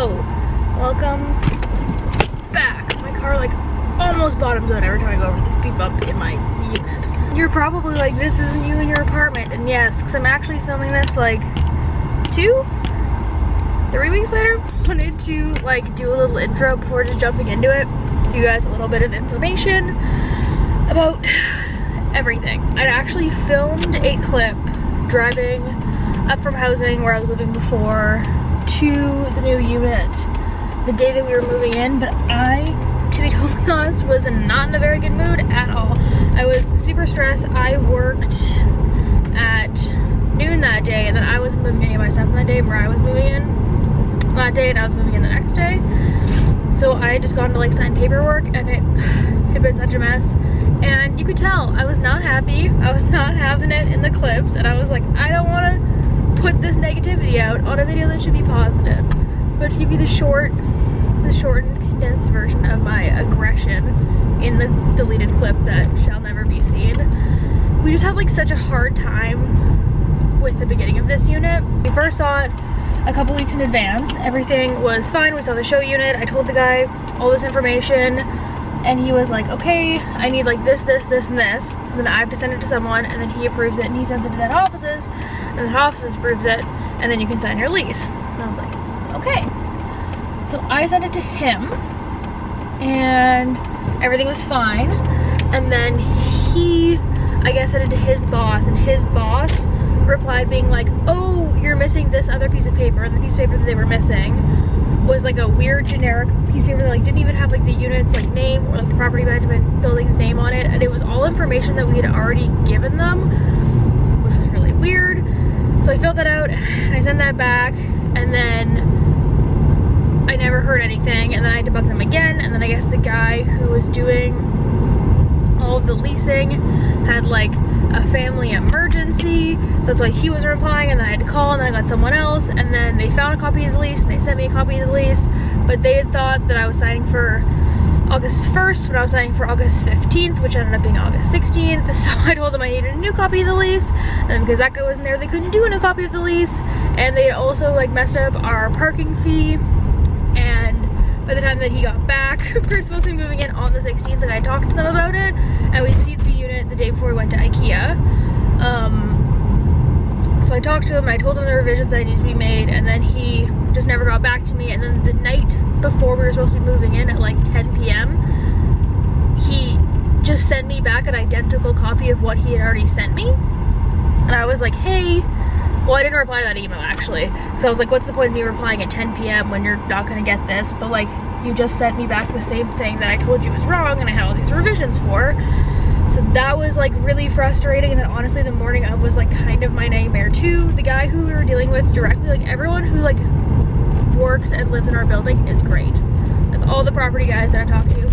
Hello, welcome back. My car like almost bottoms out every time I go over this speed bump in my unit. You're probably like, this isn't you in your apartment, and yes, because I'm actually filming this like 2-3 weeks later. Wanted to like do a little intro before just jumping into it, give you guys a little bit of information about everything. I'd actually filmed a clip driving up from housing where I was living before to the new unit the day that we were moving in, but I, to be totally honest, was not in a very good mood at all. I was super stressed. I worked at noon that day, and then I wasn't moving any of my stuff on that day. Mariah was moving in that day, and I was moving in the next day. So I had just gone to like sign paperwork, and it had been such a mess. And you could tell I was not happy. I was not having it in the clips, and I was like, I don't want to put this negativity out on a video that should be positive. But to give you the shortened, condensed version of my aggression in the deleted clip that shall never be seen, we just had like such a hard time with the beginning of this unit. We first saw it a couple weeks in advance. Everything was fine. We saw the show unit. I told the guy all this information, and he was like, okay, I need like this, this, this, and this. And then I have to send it to someone, and then he approves it, and he sends it to that offices, and then the offices approves it, and then you can sign your lease. And I was like, okay. So I sent it to him, and everything was fine. And then he, I guess, sent it to his boss, and his boss replied being like, oh, you're missing this other piece of paper. And the piece of paper that they were missing was like a weird generic piece of paper that like didn't even have like the unit's like name or like the property management building's name on it, and it was all information that we had already given them, which was really weird. So I filled that out and I sent that back, and then I never heard anything, and then I had to bug them again. And then I guess the guy who was doing all of the leasing had like a family emergency, so that's why he wasn't replying, and then I had to call, and then I got someone else, and then they found a copy of the lease and they sent me a copy of the lease, but they had thought that I was signing for August 1st when I was signing for August 15th, which ended up being August 16th. So I told them I needed a new copy of the lease, and because that guy wasn't there, they couldn't do a new copy of the lease, and they also like messed up our parking fee. And by the time that he got back, we were supposed to be moving in on the 16th, and I talked to them about it, and we received the unit the day before we went to IKEA. So I talked to him and I told him the revisions that needed to be made, and then he just never got back to me. And then the night before we were supposed to be moving in at like 10 p.m, he just sent me back an identical copy of what he had already sent me. And I was like, hey, well, I didn't reply to that email actually. So I was like, what's the point of me replying at 10 p.m. when you're not gonna get this? But like, you just sent me back the same thing that I told you was wrong and I had all these revisions for. So that was like really frustrating. And then honestly, the morning of was like kind of my nightmare too. The guy who we were dealing with directly, like everyone who like works and lives in our building is great. Like all the property guys that I've talked to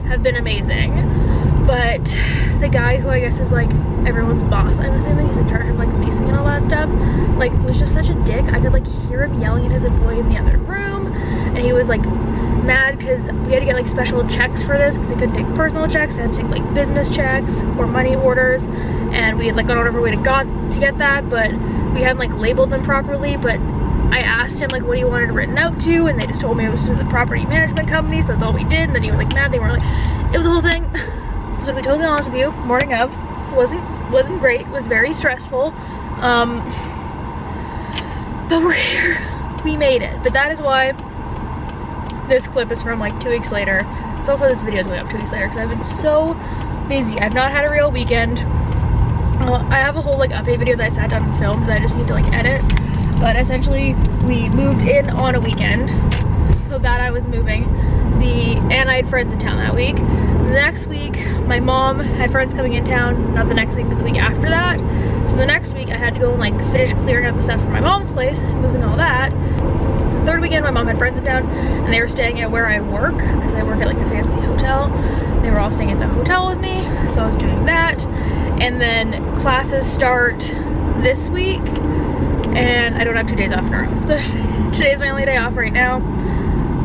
have been amazing. But the guy who I guess is like everyone's boss, I'm assuming he's in charge of like leasing and all that stuff, like was just such a dick. I could like hear him yelling at his employee in the other room, and he was like mad because we had to get like special checks for this because they couldn't take personal checks. They had to take like business checks or money orders, and we had like gone out of our way to get that, but we hadn't like labeled them properly. But I asked him like what he wanted written out to, and they just told me it was to the property management company, so that's all we did. And then he was like mad. They weren't like, it was a whole thing. So to be totally honest with you, morning of wasn't great. It was very stressful. But we're here. We made it. But that is why this clip is from like 2 weeks later. It's also why this video is going up 2 weeks later, because I've been so busy. I've not had a real weekend. I have a whole like update video that I sat down and filmed that I just need to like edit. But essentially, we moved in on a weekend, so that I was moving. And I had friends in town that week. The next week, my mom had friends coming in town, not the next week, but the week after that. So the next week, I had to go and like finish clearing out the stuff from my mom's place, moving all that. The third weekend, my mom had friends in town, and they were staying at where I work, because I work at like a fancy hotel. They were all staying at the hotel with me, so I was doing that. And then classes start this week, and I don't have 2 days off in a row. So today's my only day off right now.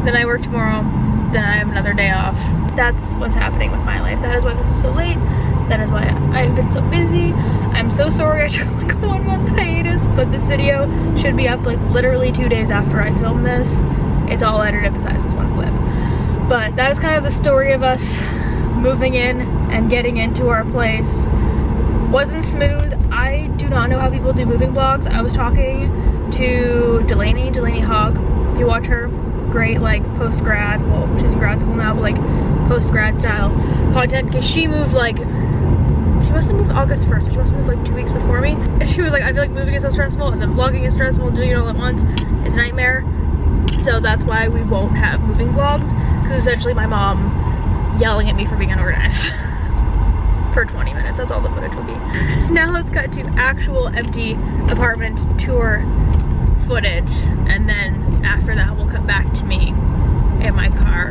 Then I work tomorrow. Then I have another day off. That's what's happening with my life. That is why this is so late. That is why I've been so busy. I'm so sorry I took like a 1 month hiatus, but this video should be up like literally 2 days after I filmed this. it's all edited besides this one clip. But that is kind of the story of us moving in and getting into our place. Wasn't smooth. I do not know how people do moving vlogs. I was talking to Delaney Hogg. If you watch her, great like post-grad, well she's in grad school now, but like post-grad style content, because she moved like, she must have moved August 1st, so she must have moved like 2 weeks before me. And she was like, I feel like moving is so stressful, and then vlogging is stressful, and doing it all at once is a nightmare. So that's why we won't have moving vlogs, because essentially my mom yelling at me for being unorganized for 20 minutes. That's all the footage will be. Now let's cut to actual empty apartment tour footage, and then after that we'll cut back to me in my car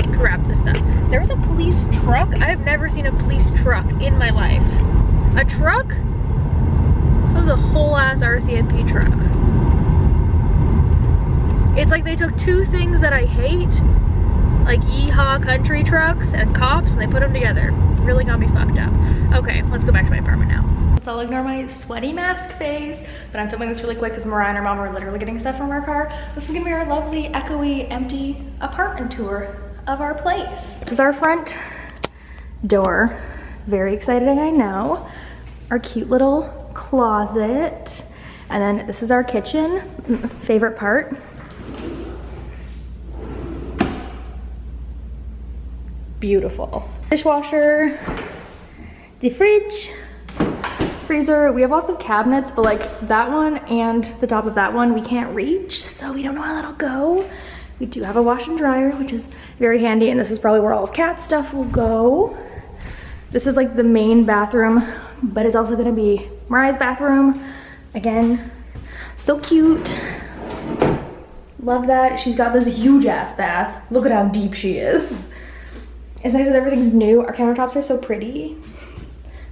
to wrap this up. There was a police truck. I've never seen a police truck in my life. A truck? That was a whole ass RCMP truck. It's like they took two things that I hate, like yeehaw country trucks and cops, and they put them together. Really got me fucked up. Okay, let's go back to my apartment now. So I'll ignore my sweaty mask face, but I'm filming this really quick because Mariah and her mom are literally getting stuff from our car. This is gonna be our lovely, echoey, empty apartment tour of our place. This is our front door. Very exciting, I know. Our cute little closet. And then this is our kitchen. Favorite part. Beautiful. Dishwasher, the fridge, freezer. We have lots of cabinets, but like that one and the top of that one we can't reach, so we don't know how that'll go. We do have a wash and dryer, which is very handy, and this is probably where all of Kat's stuff will go. This is like the main bathroom, but it's also gonna be Mariah's bathroom. Again, so cute. Love that. She's got this huge ass bath. Look at how deep she is. It's nice that everything's new. Our countertops are so pretty.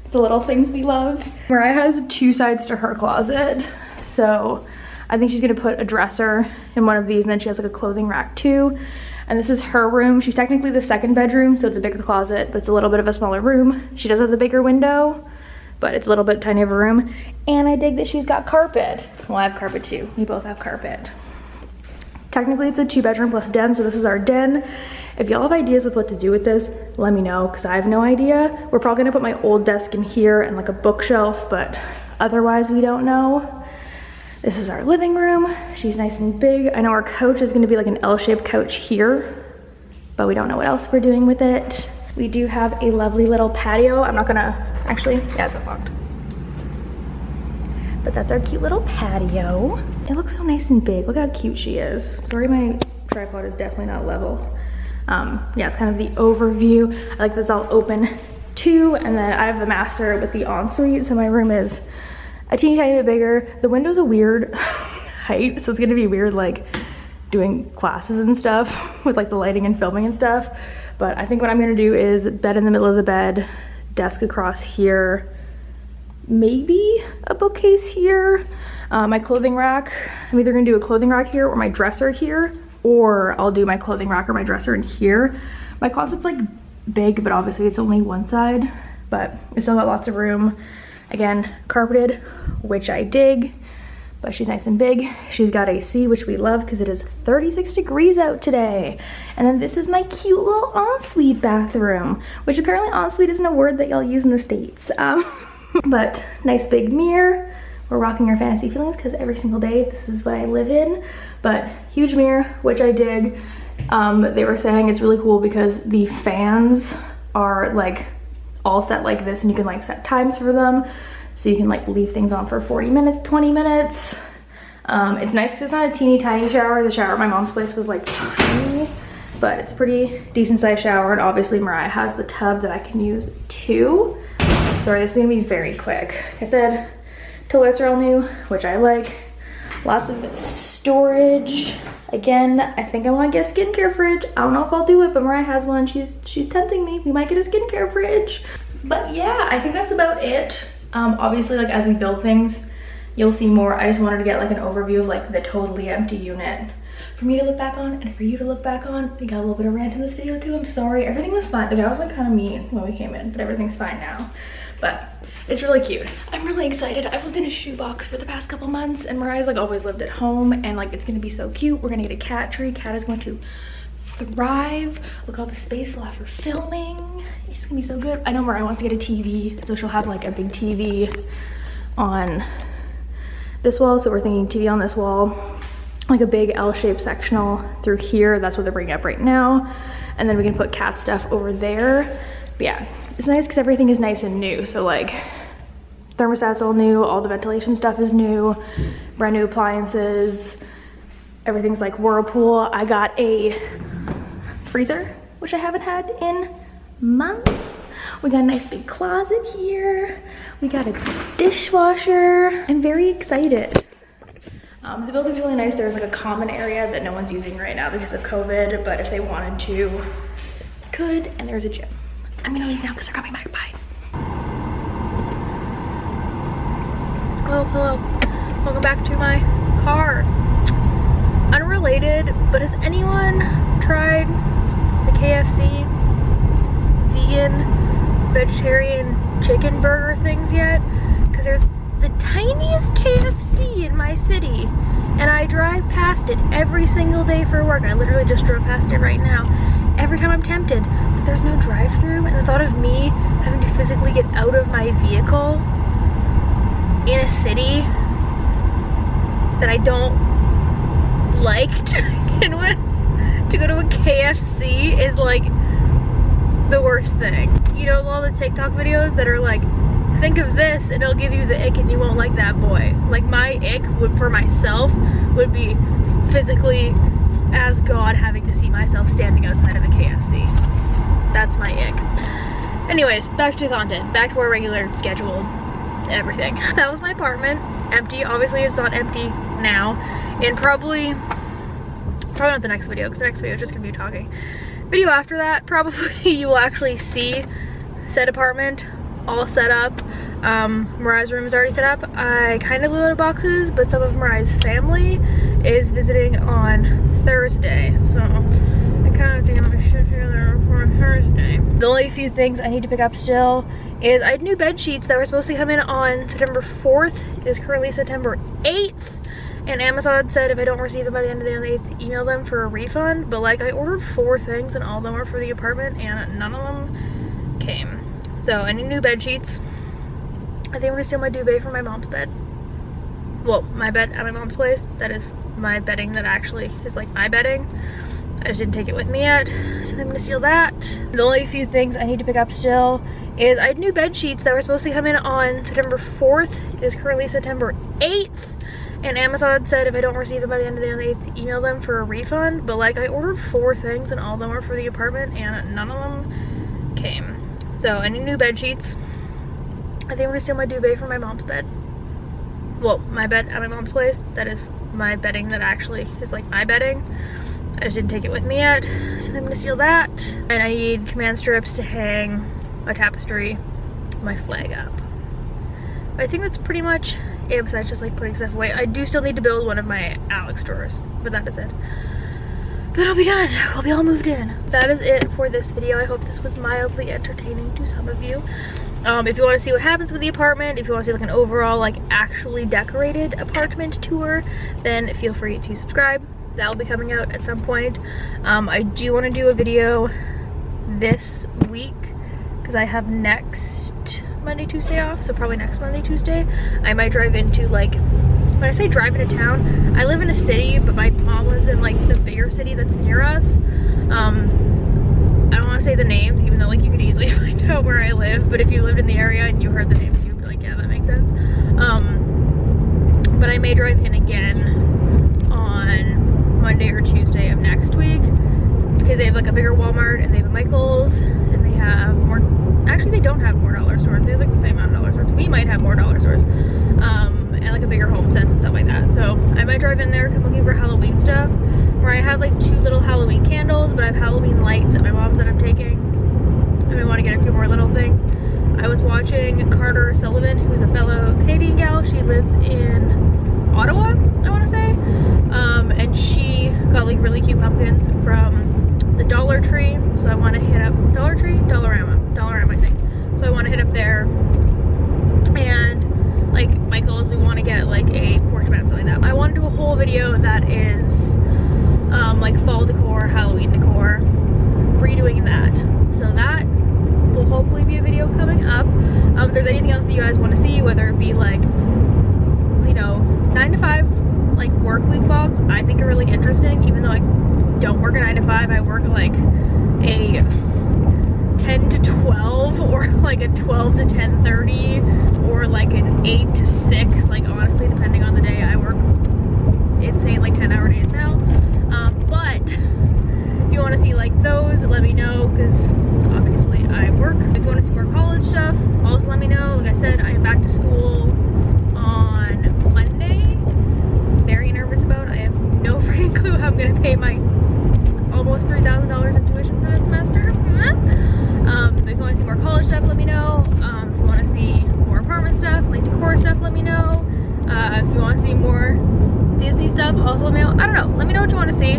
It's the little things we love. Mariah has two sides to her closet, so I think she's gonna put a dresser in one of these, and then she has like a clothing rack too. And this is her room. She's technically the second bedroom, so it's a bigger closet, but it's a little bit of a smaller room. She does have the bigger window, but it's a little bit tiny of a room. And I dig that she's got carpet. Well, I have carpet too. We both have carpet. Technically it's a 2-bedroom plus den, so this is our den. If y'all have ideas with what to do with this, let me know, because I have no idea. We're probably gonna put my old desk in here and like a bookshelf, but otherwise we don't know. This is our living room. She's nice and big. I know our couch is gonna be like an L-shaped couch here, but we don't know what else we're doing with it. We do have a lovely little patio. I'm not gonna, actually, yeah, it's unlocked. But that's our cute little patio. It looks so nice and big. Look how cute she is. Sorry, my tripod is definitely not level. Yeah, it's kind of the overview. I like that it's all open too, and then I have the master with the ensuite, so my room is a teeny tiny bit bigger. The window's a weird height, so it's gonna be weird like doing classes and stuff with like the lighting and filming and stuff. But I think what I'm gonna do is bed in the middle of the bed, desk across here, maybe a bookcase here, my clothing rack. I'm either gonna do a clothing rack here or my dresser here, or I'll do my clothing rack or my dresser in here. My closet's like big, but obviously it's only one side, but it's still got lots of room. Again, carpeted, which I dig, but she's nice and big. She's got AC, which we love because it is 36 degrees out today. And then this is my cute little ensuite bathroom, which apparently ensuite isn't a word that y'all use in the States. But nice big mirror. We're rocking our fantasy feelings because every single day this is what I live in. But huge mirror, which I dig. They were saying it's really cool because the fans are like all set like this, and you can like set times for them. So you can like leave things on for 40 minutes, 20 minutes. It's nice because it's not a teeny tiny shower. The shower at my mom's place was like tiny, but it's a pretty decent sized shower. And obviously Mariah has the tub that I can use too. Sorry, this is gonna be very quick. Like I said, toilets are all new, which I like. Lots of storage. Again, I think I want to get a skincare fridge. I don't know if I'll do it, but Mariah has one. She's tempting me. We might get a skincare fridge. But yeah, I think that's about it. Obviously, like as we build things, you'll see more. I just wanted to get like an overview of like the totally empty unit for me to look back on and for you to look back on. We got a little bit of rant in this video too. I'm sorry. Everything was fine. The guy was like kind of mean when we came in, but everything's fine now. But It's really cute. I'm really excited. I've lived in a shoebox for the past couple months, and Mariah's like always lived at home, and like it's gonna be so cute. We're gonna get a cat tree. Cat is going to thrive. Look at all the space we'll have for filming. It's gonna be so good. I know Mariah wants to get a TV, so she'll have like a big TV on this wall. So we're thinking TV on this wall, like a big L-shaped sectional through here. That's what they're bringing up right now. And then we can put cat stuff over there. But yeah, it's nice because everything is nice and new. So like thermostat's all new, all the ventilation stuff is new, brand new appliances, everything's like Whirlpool. I got a freezer, which I haven't had in months. We got a nice big closet here. We got a dishwasher. I'm very excited. The building's really nice. There's like a common area that no one's using right now because of COVID, but if they wanted to, they could, and there's a gym. I'm gonna leave now because they're coming back. Bye. Hello. Welcome back to my car. Unrelated, but has anyone tried the KFC vegan, vegetarian chicken burger things yet? Because there's the tiniest KFC in my city, and I drive past it every single day for work. I literally just drove past it right now. Every time I'm tempted, but there's no drive-through, and the thought of me having to physically get out of my vehicle in a city that I don't like to begin with, to go to a KFC is like the worst thing. You know, all the TikTok videos that are like, think of this and it'll give you the ick and you won't like that boy. Like my ick would, for myself, would be physically as God having to see myself standing outside of a KFC. That's my ick. Anyways, back to the content, back to our regular scheduled everything. That was my apartment, empty. Obviously it's not empty now, and probably not the next video, because the next video is just gonna be talking. Video after that, probably you will actually see said apartment all set up. Mariah's room is already set up. I kind of blew out of boxes, but some of Mariah's family is visiting on Thursday, so I kind of have to get my shit together for Thursday. The only few things I need to pick up still is I had new bed sheets that were supposed to come in on September 4th. It is currently September 8th, and Amazon said if I don't receive them by the end of the day on the 8th, email them for a refund. But like, I ordered 4 things and all of them were for the apartment and none of them came. So I need new bed sheets. I think I'm gonna steal my duvet from my mom's bed. Well, my bed at my mom's place. That is my bedding that actually is like my bedding. I just didn't take it with me yet, so I'm gonna steal that. The only few things I need to pick up still is I had new bed sheets that were supposed to come in on September 4th. It is currently September 8th, and Amazon said if I don't receive them by the end of the day on the 8th, email them for a refund. But like, I ordered 4 things and all of them were for the apartment and none of them came. So I need new bed sheets. I think I'm gonna steal my duvet from my mom's bed. Well, my bed at my mom's place. That is my bedding that actually is like my bedding. I just didn't take it with me yet, so I'm gonna steal that. And I need command strips to hang my tapestry, my flag up. But I think that's pretty much it, besides just like putting stuff away. I do still need to build one of my Alex drawers, but that is it. But I'll be done. We'll be all moved in. That is it for this video. I hope this was mildly entertaining to some of you. If you want to see what happens with the apartment, if you want to see like an overall like actually decorated apartment tour, then feel free to subscribe. That will be coming out at some point. I do want to do a video this week because I have next Monday, Tuesday off, so probably next Monday, Tuesday. I might drive into like, when I say drive into town, I live in a city, but my mom lives in like the bigger city that's near us. I don't want to say the names, even though like you could easily find out where I live, but if you lived in the area and you heard the names, you'd be like, yeah, that makes sense. But I may drive in again on Monday or Tuesday of next week because they have like a bigger Walmart and they have a Michael's and they have more, actually they don't have more dollar stores, they have like the same amount of dollar stores. We might have more dollar stores. And like a bigger home sense and stuff like that. So I might drive in there because I'm looking for Halloween stuff. Where I had like 2 little Halloween candles, but I have Halloween lights at my mom's that I'm taking. And I want to get a few more little things. I was watching Carter Sullivan, who's a fellow Canadian gal. She lives in Ottawa, I want to say. And she got like really cute pumpkins from the Dollar Tree. So I want to hit up Dollar Tree? Dollarama, I think. So I want to hit up there there's anything else that you guys want to see, whether it be like, you know, 9 to 5 like work week vlogs, I think are really interesting. Even though I don't work a 9 to 5, I work like a 10 to 12 or like a 12 to 10:30 or like an 8 to 6, like honestly depending on the day. I work insane like 10-hour days now. But if you want to see like those, let me know, because obviously I work. If you want to see more college stuff, also let me know. Like I said, I am back to school on Monday. Very nervous about it. I have no freaking clue how I'm gonna pay my almost $3,000 in tuition for this semester. But if you want to see more college stuff, let me know. If you want to see more apartment stuff, like decor stuff, let me know. If you want to see more Disney stuff, also let me know. I don't know, let me know what you want to see.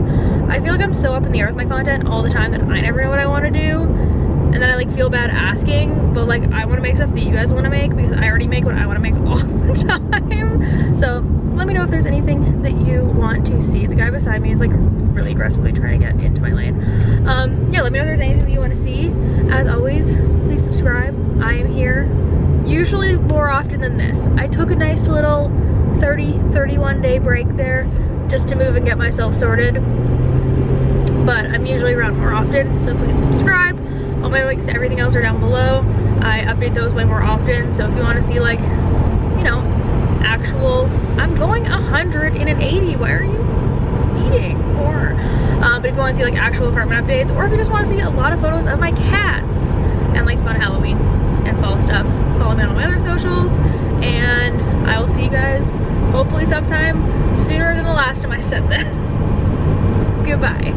I feel like I'm so up in the air with my content all the time that I never know what I want to do, and then I like feel bad asking, but like I want to make stuff that you guys want to make, because I already make what I want to make all the time. So let me know if there's anything that you want to see. The guy beside me is like really aggressively trying to get into my lane. Yeah, let me know if there's anything that you want to see. As always, please subscribe. I am here usually more often than this. I took a nice little 31 day break there just to move and get myself sorted, but I'm usually around more often, so please subscribe. All my links to everything else are down below. I update those way more often, so if you want to see like, you know, actual, I'm going 180, why are you speeding more? But if you want to see like actual apartment updates, or if you just want to see a lot of photos of my cats and like fun Halloween and fall stuff, follow me on all my other socials, and I will see you guys hopefully sometime sooner than the last time I said this. Goodbye.